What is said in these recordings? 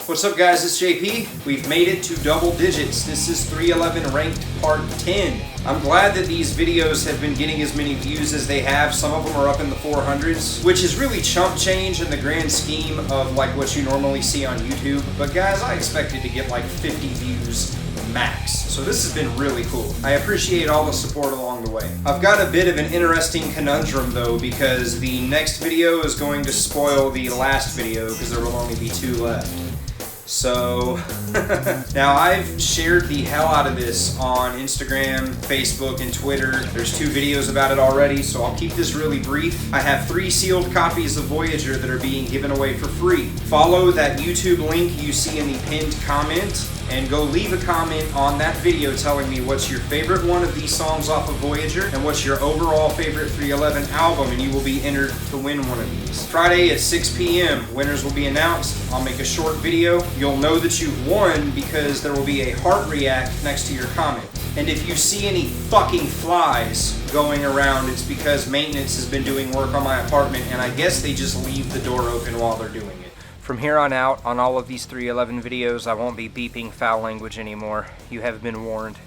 What's up guys, it's JP. We've made it to double digits. This is 311 Ranked Part 10. I'm glad that these videos have been getting as many views as they have. Some of them are up in the 400s, which is really chump change in the grand scheme of like what you normally see on YouTube. But guys, I expected to get like 50 views max. So this has been really cool. I appreciate all the support along the way. I've got a bit of an interesting conundrum though, because the next video is going to spoil the last video because there will only be 2 left. So, now I've shared the hell out of this on Instagram, Facebook, and Twitter. There's 2 videos about it already, so I'll keep this really brief. I have 3 sealed copies of Voyager that are being given away for free. Follow that YouTube link you see in the pinned comment, and go leave a comment on that video telling me what's your favorite one of these songs off of Voyager, and what's your overall favorite 311 album, and you will be entered to win one of these. Friday at 6 p.m., winners will be announced. I'll make a short video. You'll know that you've won because there will be a heart react next to your comment. And if you see any fucking flies going around, it's because maintenance has been doing work on my apartment, and I guess they just leave the door open while they're doing it. From here on out, on all of these 311 videos, I won't be beeping foul language anymore. You have been warned.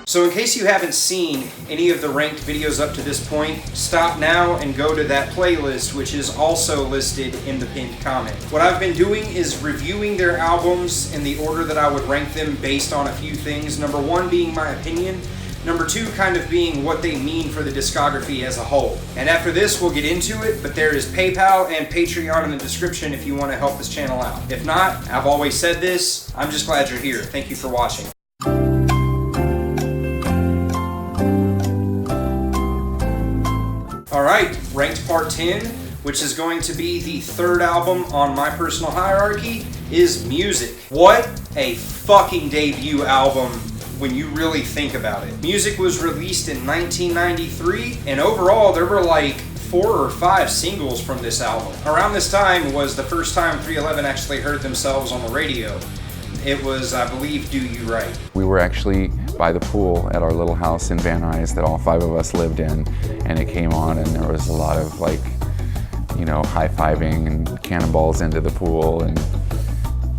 So in case you haven't seen any of the ranked videos up to this point, stop now and go to that playlist, which is also listed in the pinned comment. What I've been doing is reviewing their albums in the order that I would rank them based on a few things. Number 1 being my opinion. Number 2 kind of being what they mean for the discography as a whole. And after this, we'll get into it, but there is PayPal and Patreon in the description if you want to help this channel out. If not, I've always said this, I'm just glad you're here. Thank you for watching. Alright, Ranked Part 10, which is going to be the 3rd album on my personal hierarchy, is Music. What a fucking debut album when you really think about it. Music was released in 1993, and overall there were like 4 or 5 singles from this album. Around this time was the first time 311 actually heard themselves on the radio. It was, I believe, Do You Right. We were actually by the pool at our little house in Van Nuys that all 5 of us lived in, and it came on and there was a lot of like, you know, high-fiving and cannonballs into the pool and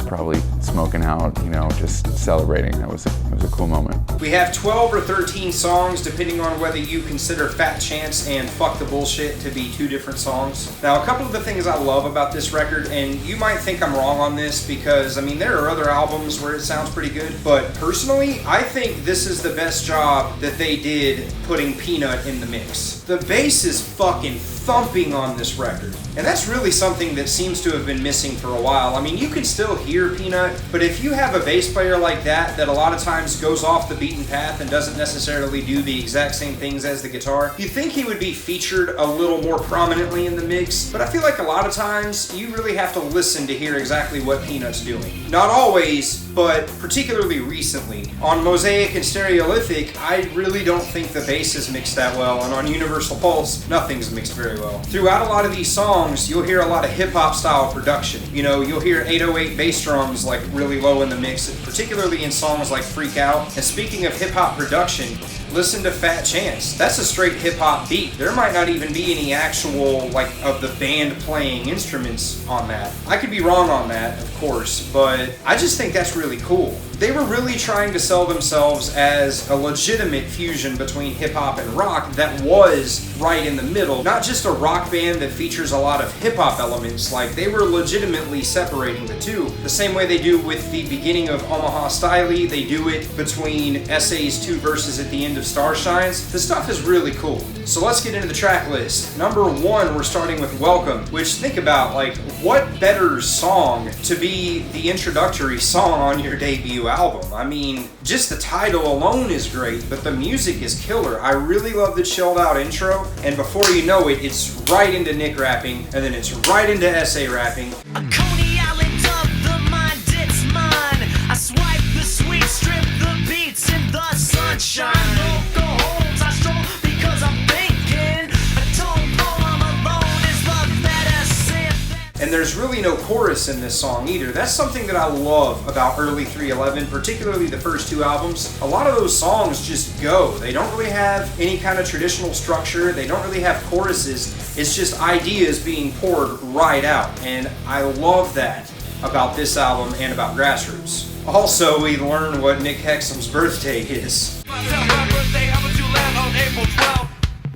probably smoking out, you know, just celebrating. It was a cool moment. We have 12 or 13 songs, depending on whether you consider Fat Chance and Fuck the Bullshit to be 2 different songs. Now, a couple of the things I love about this record, and you might think I'm wrong on this because, I mean, there are other albums where it sounds pretty good, but personally, I think this is the best job that they did putting Peanut in the mix. The bass is fucking thumping on this record, and that's really something that seems to have been missing for a while. I mean, you can still hear Peanut, but if you have a bass player like that a lot of times goes off the beaten path and doesn't necessarily do the exact same things as the guitar, you'd think he would be featured a little more prominently in the mix, but I feel like a lot of times you really have to listen to hear exactly what Peanut's doing. Not always, but particularly recently. On Mosaic and Stereolithic, I really don't think the bass is mixed that well, and on Universal Pulse, nothing's mixed very well. Throughout a lot of these songs, you'll hear a lot of hip-hop style production. You know, you'll hear 808 bass drums like really low in the mix, particularly in songs like Freak Out. And speaking of hip-hop production, listen to Fat Chance. That's a straight hip-hop beat. There might not even be any actual, like, of the band playing instruments on that. I could be wrong on that, of course, but I just think that's really cool. They were really trying to sell themselves as a legitimate fusion between hip-hop and rock that was right in the middle. Not just a rock band that features a lot of hip-hop elements, like they were legitimately separating the two. The same way they do with the beginning of Omaha Style, they do it between Essay's 2 verses at the end of Starshines. The stuff is really cool. So let's get into the track list. Number 1, we're starting with Welcome, which think about, like, what better song to be the introductory song on your debut album? I mean, just the title alone is great, but the music is killer. I really love the chilled out intro, and before you know it, it's right into Nick rapping, and then it's right into Essay rapping. A Coney Island of the mind, it's mine. I swipe the sweet, strip the beats in the sunshine. Local homes I stroll because I'm thinking. A tone poem alone is the medicine. And And there's really no chorus in this song either. That's something that I love about early 311, particularly the first two albums. A lot of those songs just go. They don't really have any kind of traditional structure. They don't really have choruses. It's just ideas being poured right out. And I love that about this album and about Grassroots. Also, we learn what Nick Hexum's birthday is.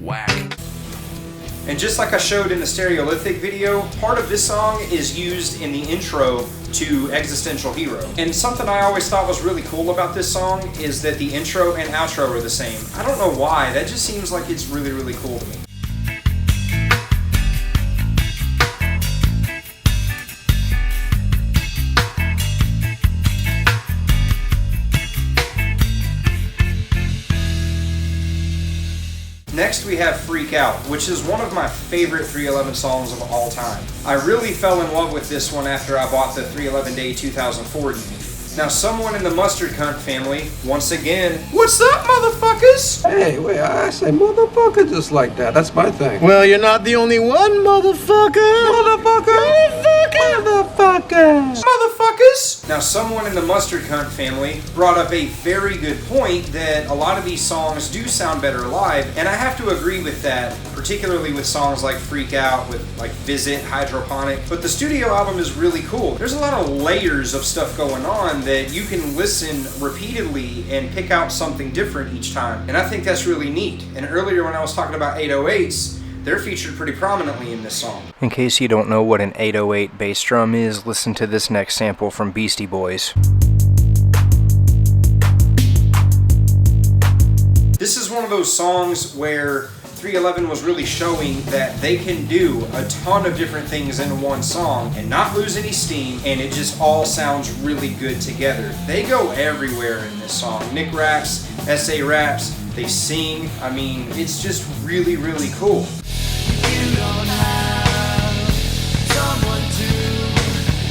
Whack. And just like I showed in the Stereolithic video, part of this song is used in the intro to Existential Hero. And something I always thought was really cool about this song is that the intro and outro are the same. I don't know why, that just seems like it's really, really cool to me. Next we have Freak Out, which is one of my favorite 311 songs of all time. I really fell in love with this one after I bought the 311 Day 2004 DVD. Now someone in the Mustard Cunt family, once again, what's up motherfuckers? Hey, wait, I say motherfucker just like that. That's my thing. Well, you're not the only one, motherfucker! Motherfuckers! Motherfuckers! Now someone in the Mustard Cunt family brought up a very good point that a lot of these songs do sound better live, and I have to agree with that, particularly with songs like Freak Out, with like Visit, Hydroponic, but the studio album is really cool. There's a lot of layers of stuff going on that you can listen repeatedly and pick out something different each time, and I think that's really neat. And earlier when I was talking about 808s, they're featured pretty prominently in this song. In case you don't know what an 808 bass drum is, listen to this next sample from Beastie Boys. This is one of those songs where 311 was really showing that they can do a ton of different things in one song and not lose any steam, and it just all sounds really good together. They go everywhere in this song. Nick raps, SA raps, they sing. I mean, it's just really, really cool. You don't have someone to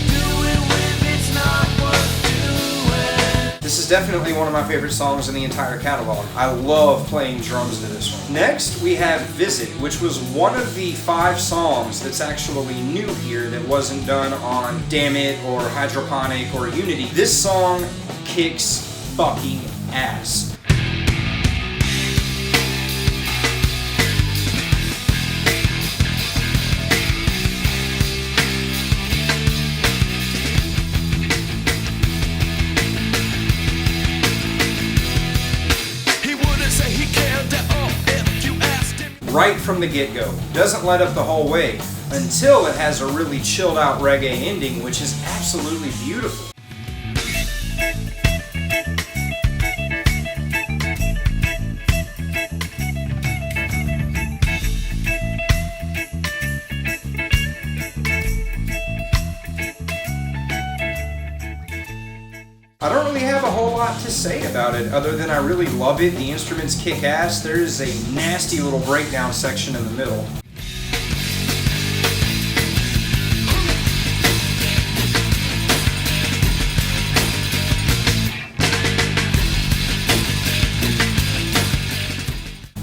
do it with, it's not worth doing. This is definitely one of my favorite songs in the entire catalog. I love playing drums to this one. Next, we have Visit, which was one of the 5 songs that's actually new here that wasn't done on Damn It or Hydroponic or Unity. This song kicks fucking ass. Right from the get-go. Doesn't let up the whole way until it has a really chilled out reggae ending, which is absolutely beautiful. I don't really have a whole lot to say about it other than I really love it. The instruments kick ass. There's a nasty little breakdown section in the middle.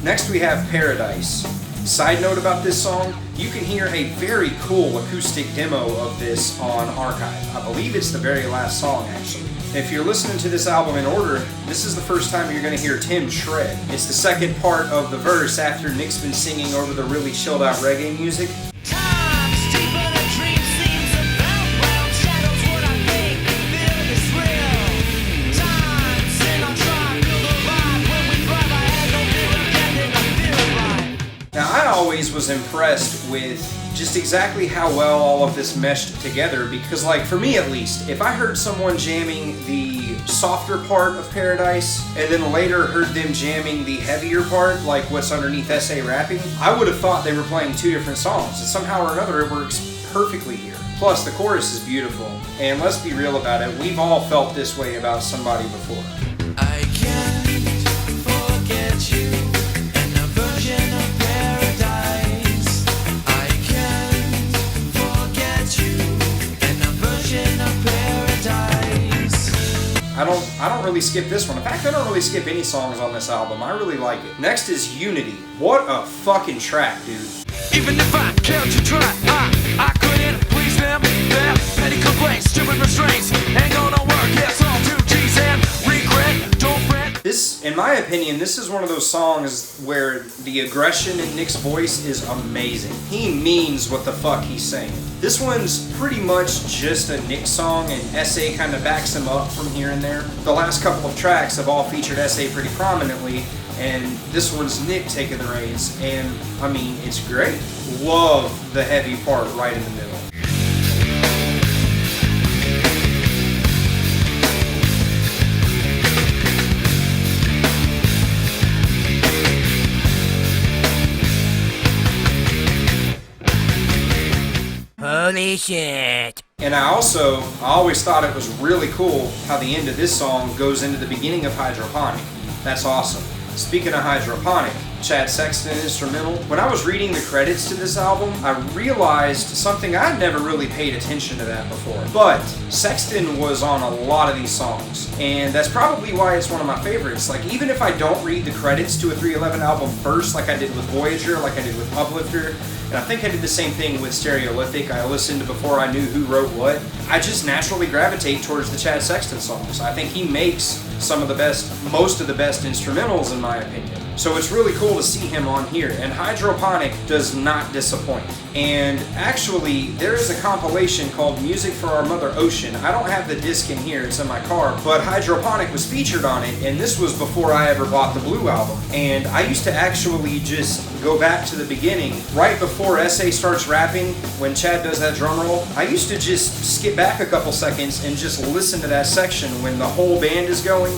Next we have Paradise. Side note about this song, you can hear a very cool acoustic demo of this on Archive. I believe it's the very last song actually. If you're listening to this album in order, this is the first time you're going to hear Tim shred. It's the second part of the verse after Nick's been singing over the really chilled out reggae music. Now I always was impressed with just exactly how well all of this meshed together, because like for me at least, if I heard someone jamming the softer part of Paradise and then later heard them jamming the heavier part, like what's underneath SA rapping, I would have thought they were playing 2 different songs, and somehow or another it works perfectly here. Plus the chorus is beautiful, and let's be real about it, we've all felt this way about somebody before. I can't forget you, and a version of paradise. I can't forget you, and a version of paradise. I don't really skip this one. In fact, I don't really skip any songs on this album. I really like it. Next is Unity. What a fucking track, dude. Even if I cared to try, I couldn't please them. my opinion, this is one of those songs where the aggression in Nick's voice is amazing. He means what the fuck he's saying. This one's pretty much just a Nick song, and S.A. kind of backs him up from here and there. The last couple of tracks have all featured S.A. pretty prominently, and this one's Nick taking the reins, and I mean, it's great. Love the heavy part right in the middle. Holy shit. And I always thought it was really cool how the end of this song goes into the beginning of Hydroponic. That's awesome. Speaking of Hydroponic, Chad Sexton instrumental. When I was reading the credits to this album, I realized something I'd never really paid attention to that before. But Sexton was on a lot of these songs, and that's probably why it's one of my favorites. Like, even if I don't read the credits to a 311 album first, like I did with Voyager, like I did with Uplifter, and I think I did the same thing with Stereolithic. I listened before I knew who wrote what. I just naturally gravitate towards the Chad Sexton songs. I think he makes most of the best instrumentals in my opinion. So it's really cool to see him on here, and Hydroponic does not disappoint. And actually, there is a compilation called Music for Our Mother Ocean. I don't have the disc in here, it's in my car, but Hydroponic was featured on it, and this was before I ever bought the Blue album. And I used to actually just go back to the beginning, right before S.A. starts rapping, when Chad does that drum roll. I used to just skip back a couple seconds and just listen to that section when the whole band is going.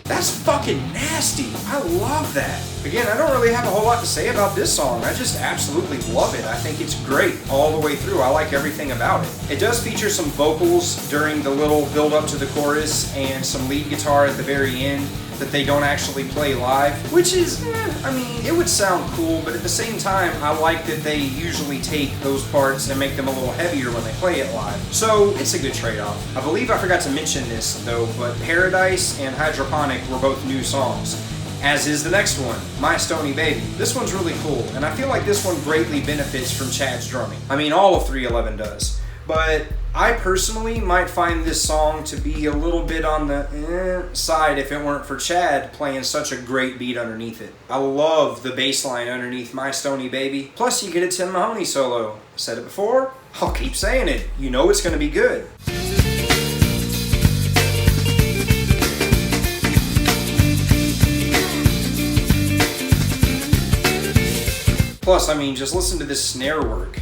That's fucking nasty. I love that. Again, I don't really have a whole lot to say about this song. I just absolutely love it. I think it's great all the way through. I like everything about it. It does feature some vocals during the little build up to the chorus and some lead guitar at the very end that they don't actually play live, which is, I mean, it would sound cool, but at the same time, I like that they usually take those parts and make them a little heavier when they play it live. So it's a good trade-off. I believe I forgot to mention this though, but Paradise and Hydroponic were both new songs, as is the next one, My Stony Baby. This one's really cool, and I feel like this one greatly benefits from Chad's drumming. I mean, all of 311 does. But I personally might find this song to be a little bit on the side if it weren't for Chad playing such a great beat underneath it. I love the bass line underneath My Stony Baby. Plus you get a Tim Mahoney solo. Said it before, I'll keep saying it. You know it's gonna be good. Plus, I mean, just listen to this snare work.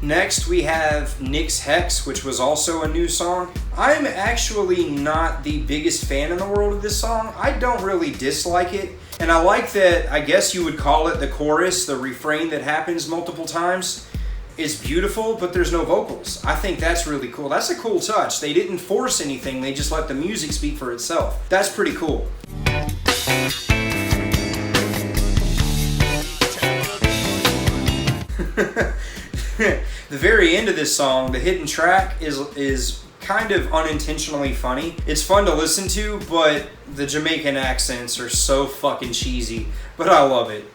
Next, we have Nick's Hex, which was also a new song. I'm actually not the biggest fan in the world of this song. I don't really dislike it. And I like that, I guess you would call it the chorus, the refrain that happens multiple times. It's beautiful, but there's no vocals. I think that's really cool. That's a cool touch. They didn't force anything, they just let the music speak for itself. That's pretty cool. The very end of this song, the hidden track, is kind of unintentionally funny. It's fun to listen to, but the Jamaican accents are so fucking cheesy, but I love it.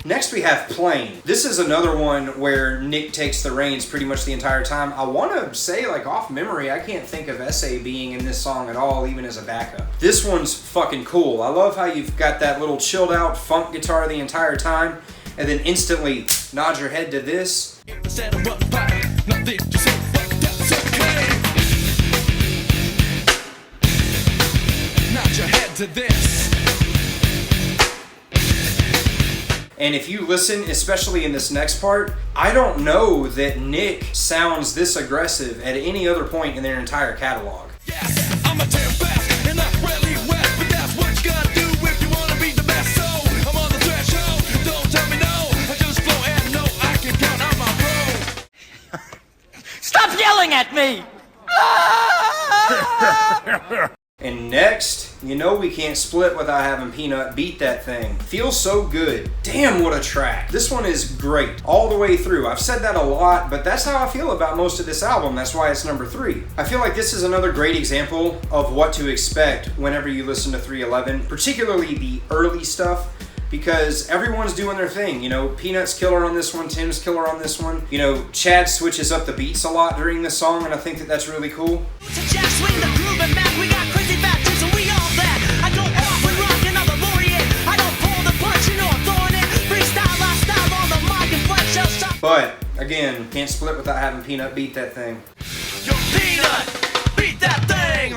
Next we have Plane. This is another one where Nick takes the reins pretty much the entire time. I want to say, like, off memory, I can't think of S.A. being in this song at all, even as a backup. This one's fucking cool. I love how you've got that little chilled out funk guitar the entire time, and then instantly nod your head to this. Nod your head to this. And if you listen, especially in this next part, I don't know that Nick sounds this aggressive at any other point in their entire catalog. Yes, I'm a damn best, and I'm really wet, but that's what you gotta do if you wanna be the best. So I'm on the threshold, don't tell me no, I just flow and know I can count on my bro. Stop yelling at me! And next You know we can't split without having Peanut beat that thing. Feels so good. Damn, what a track. This one is great all the way through. I've said that a lot, but that's how I feel about most of this album. That's why it's number 3. I feel like this is another great example of what to expect whenever you listen to 311, particularly the early stuff, because everyone's doing their thing. You know, Peanut's killer on this one, Tim's killer on this one. You know, Chad switches up the beats a lot during this song, and I think that that's really cool. But again, can't split without having Peanut beat that thing. Yo, Peanut, beat that thing!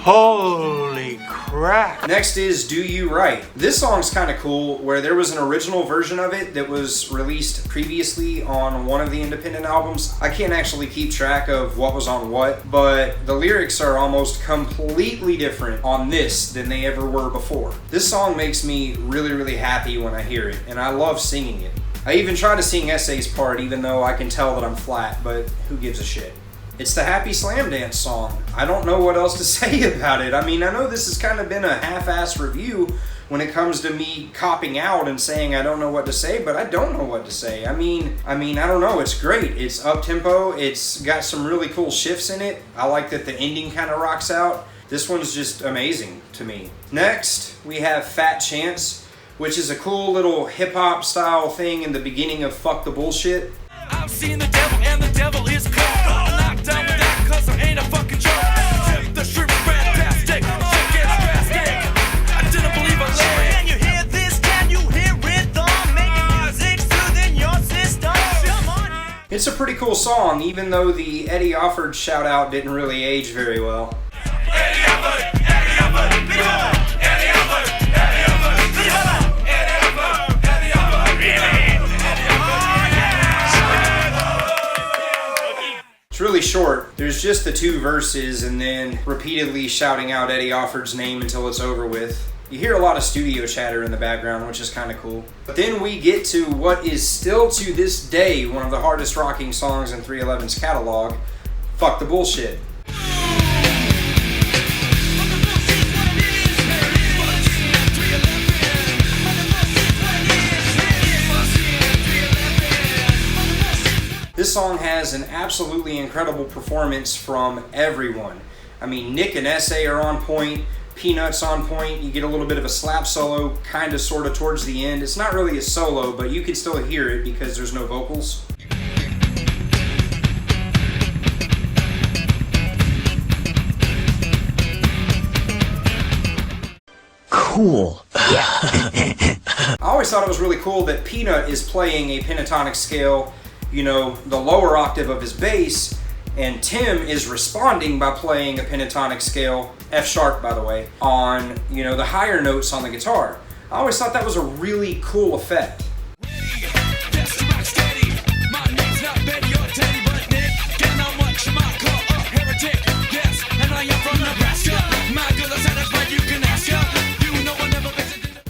Holy crap. Next is Do You Right. This song's kind of cool, where there was an original version of it that was released previously on one of the independent albums. I can't actually keep track of what was on what, but the lyrics are almost completely different on this than they ever were before. This song makes me really, really happy when I hear it, and I love singing it. I even try to sing Essay's part, even though I can tell that I'm flat, but who gives a shit? It's the Happy Slam Dance song. I don't know what else to say about it. I mean, I know this has kind of been a half-ass review when it comes to me copping out and saying I don't know what to say, but I don't know what to say. I mean, I don't know. It's great. It's up-tempo. It's got some really cool shifts in it. I like that the ending kind of rocks out. This one's just amazing to me. Next, we have Fat Chance, which is a cool little hip-hop style thing in the beginning of Fuck the Bullshit. I've seen the devil and the devil is called. I'm knocked down with that cause I ain't a fucking joke. Tip the shrimp fantastic, shit gets drastic. I didn't believe I lay. Can you hear this? Can you hear rhythm? Making music soothing your system. Come on. It's a pretty cool song, even though the Eddie Offord shout out didn't really age very well. Eddie Offord, Eddie Offord, big up. Eddie Offord, Eddie Offord, big up. Eddie Offord, Eddie Offord, really? It's really short. There's just the 2 verses and then repeatedly shouting out Eddie Offord's name until it's over with. You hear a lot of studio chatter in the background, which is kind of cool. But then we get to what is still to this day one of the hardest rocking songs in 311's catalog, Fuck the Bullshit. This song has an absolutely incredible performance from everyone. I mean, Nick and Essay are on point, Peanut's on point, you get a little bit of a slap solo, kind of sort of towards the end. It's not really a solo, but you can still hear it because there's no vocals. Cool. I always thought it was really cool that Peanut is playing a pentatonic scale, you know, the lower octave of his bass, and Tim is responding by playing a pentatonic scale, F sharp by the way, on, you know, the higher notes on the guitar. I always thought that was a really cool effect.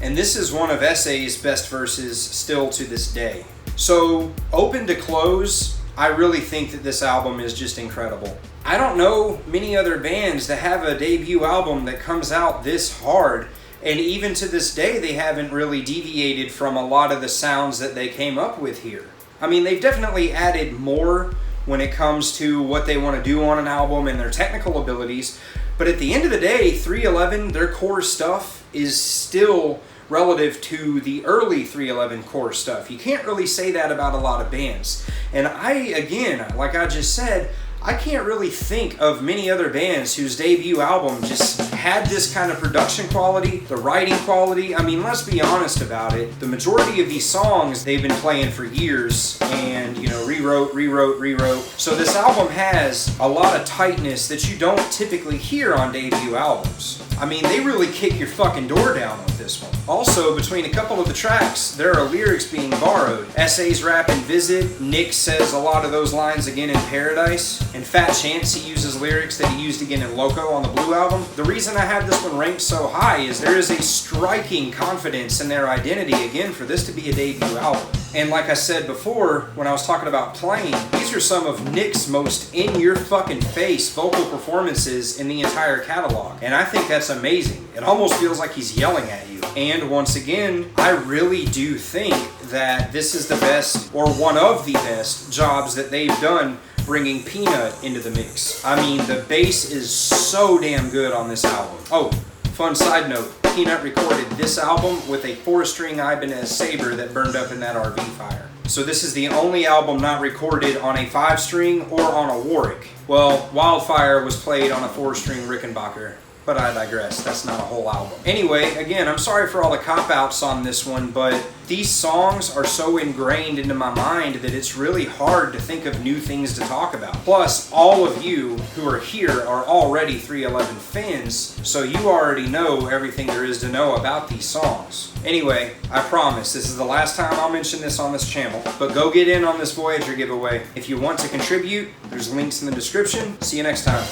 And this is one of Essay's best verses still to this day. So, Open to Close, I really think that this album is just incredible. I don't know many other bands that have a debut album that comes out this hard, and even to this day they haven't really deviated from a lot of the sounds that they came up with here. I mean, they've definitely added more when it comes to what they want to do on an album and their technical abilities, but at the end of the day, 311, their core stuff is still relative to the early 311 core stuff. You can't really say that about a lot of bands. And again, like I just said, I can't really think of many other bands whose debut album just had this kind of production quality, the writing quality. I mean, let's be honest about it. The majority of these songs they've been playing for years and, you know, rewrote. So this album has a lot of tightness that you don't typically hear on debut albums. I mean, they really kick your fucking door down with this one. Also, between a couple of the tracks, there are lyrics being borrowed. S.A.'s rap in Visit, Nick says a lot of those lines again in Paradise, and Fat Chance, he uses lyrics that he used again in Loco on the Blue album. The reason I have this one ranked so high is there is a striking confidence in their identity, again, for this to be a debut album. And like I said before, when I was talking about playing, these are some of Nick's most in-your-fucking-face vocal performances in the entire catalog. And I think that's amazing. It almost feels like he's yelling at you. And once again, I really do think that this is the best, or one of the best, jobs that they've done bringing Peanut into the mix. I mean, the bass is so damn good on this album. Oh, fun side note. Peanut recorded this album with a 4-string Ibanez Sabre that burned up in that RV fire. So this is the only album not recorded on a 5-string or on a Warwick. Well, Wildfire was played on a 4-string Rickenbacker, but I digress, that's not a whole album. Anyway, again, I'm sorry for all the cop-outs on this one, but these songs are so ingrained into my mind that it's really hard to think of new things to talk about. Plus, all of you who are here are already 311 fans, so you already know everything there is to know about these songs. Anyway, I promise this is the last time I'll mention this on this channel, but go get in on this Voyager giveaway. If you want to contribute, there's links in the description. See you next time.